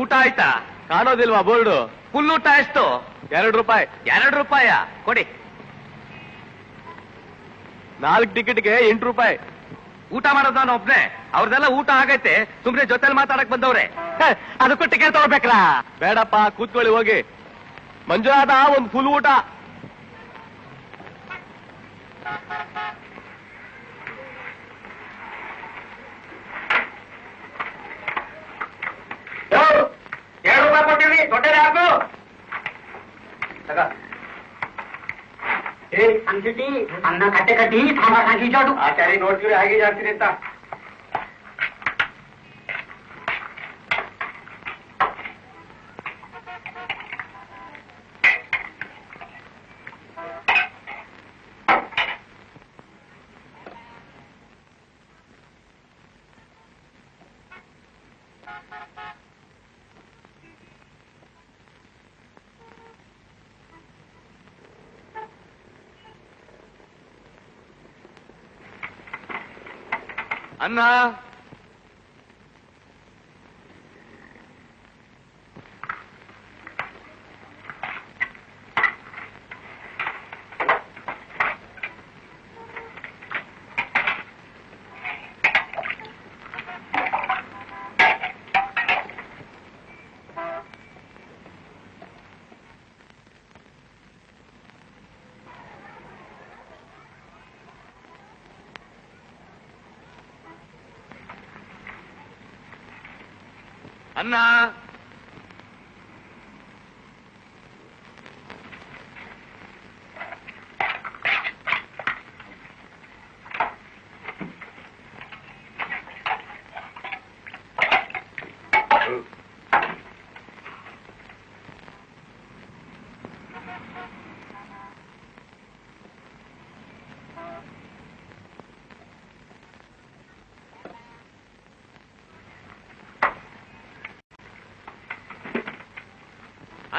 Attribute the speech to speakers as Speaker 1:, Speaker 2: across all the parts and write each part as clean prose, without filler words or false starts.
Speaker 1: ಊಟ ಆಯ್ತಾ?
Speaker 2: ಕಾಣೋದಿಲ್ವಾ board?
Speaker 1: Full ಊಟ ಎಷ್ಟು?
Speaker 2: ₹2.
Speaker 1: ₹2 ಕೊಡಿ.
Speaker 2: 4 ಟಿಕೆಟ್ಗೆ ₹8.
Speaker 1: ಊಟ ಮಾಡೋದು ನಾನು ಒಬ್ನೇ, ಅವ್ರದೆಲ್ಲ ಊಟ ಆಗೈತೆ, ಸುಮ್ನೆ ಜೊತೆಲಿ ಮಾತಾಡಕ್ ಬಂದವ್ರೆ.
Speaker 2: ಅದಕ್ಕೂ ಟಿಕೆಟ್ ತಗೋಬೇಕ್ರಾ? ಬೇಡಪ್ಪ, ಕೂತ್ಕೊಳ್ಳಿ ಹೋಗಿ. ಮಂಜುನಾಥ, ಒಂದು ಫುಲ್ ಊಟ.
Speaker 1: ₹2 ಕೊಟ್ಟಿವಿ, ದೊಡ್ಡ ಯಾಕು
Speaker 3: ಅಂತಿಟಿ ಅನ್ನ ಕಟ್ಟೆ ಕಟ್ಟಿ ಸಾಂಬಾರ್ ಹಾಕಿ ಜಾಡು
Speaker 1: ಆಚಾರಿ ನೋಡ್ತೀವಿ ಹಾಗೆ ಜಾಡ್ತೀನಿ ಅಂತ.
Speaker 2: ಅನ್ನ ಅನ್ನ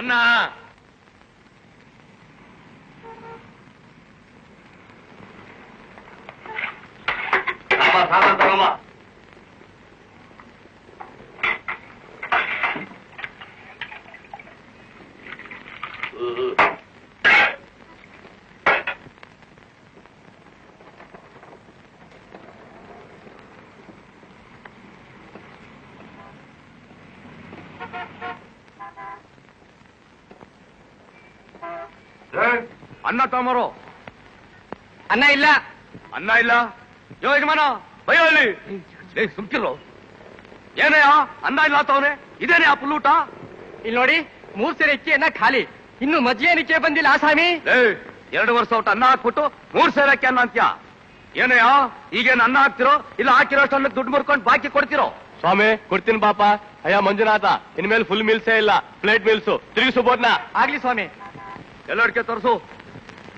Speaker 2: ಅನ್ನ
Speaker 1: ತಗಮ್ಮ. ಅನ್ನ ತಗೊಂಬರು.
Speaker 2: ಅನ್ನ ಇಲ್ಲ.
Speaker 1: ಅನ್ನ ಇಲ್ಲ? ಯೋ ಯಜಮಾನ ಬಯ್ಯೋ ಅಲ್ಲಿ. ಸುಮ್ಕಿರೋ. ಏನಯ್ಯ ಅನ್ನ ಇಲ್ಲ ತವನೆ? ಇದೇನೇ ಆ ಪುಲ್ಲೂಟ?
Speaker 2: ಇಲ್ಲಿ ನೋಡಿ, 3 ಸೇರೆ ಅಕ್ಕಿ ಅನ್ನ ಖಾಲಿ, ಇನ್ನು ಮಜ್ಜಿಗೆ ನಿಚ್ಚೆ ಬಂದಿಲ್ಲ ಆಸಾಮಿ.
Speaker 1: 2 ವರ್ಷ ಊಟ ಅನ್ನ ಹಾಕ್ಬಿಟ್ಟು 3 ಸೇರಕ್ಕೆ ಅನ್ನ ಅಂತ್ಯ. ಏನಯ್ಯ ಈಗೇನು ಅನ್ನ ಹಾಕ್ತಿರೋ ಇಲ್ಲ ಹಾಕಿರೋಷ್ಟು ಅನ್ನಕ್ಕೆ ದುಡ್ಡು ಮುರ್ಕೊಂಡು ಬಾಕಿ ಕೊಡ್ತಿರೋ?
Speaker 2: ಸ್ವಾಮಿ ಕೊಡ್ತೀನಿ ಪಾಪ. ಅಯ್ಯ ಮಂಜುನಾಥ, ಇನ್ಮೇಲೆ ಫುಲ್ ಮೀಲ್ಸೇ ಇಲ್ಲ, ಪ್ಲೇಟ್ ಮೀಲ್ಸು ತಿರುಗಿಸು ಬೋದ್ನ. ಆಗ್ಲಿ ಸ್ವಾಮಿ.
Speaker 1: ಎಲ್ಲರಿಗೆ ತೋರಿಸು.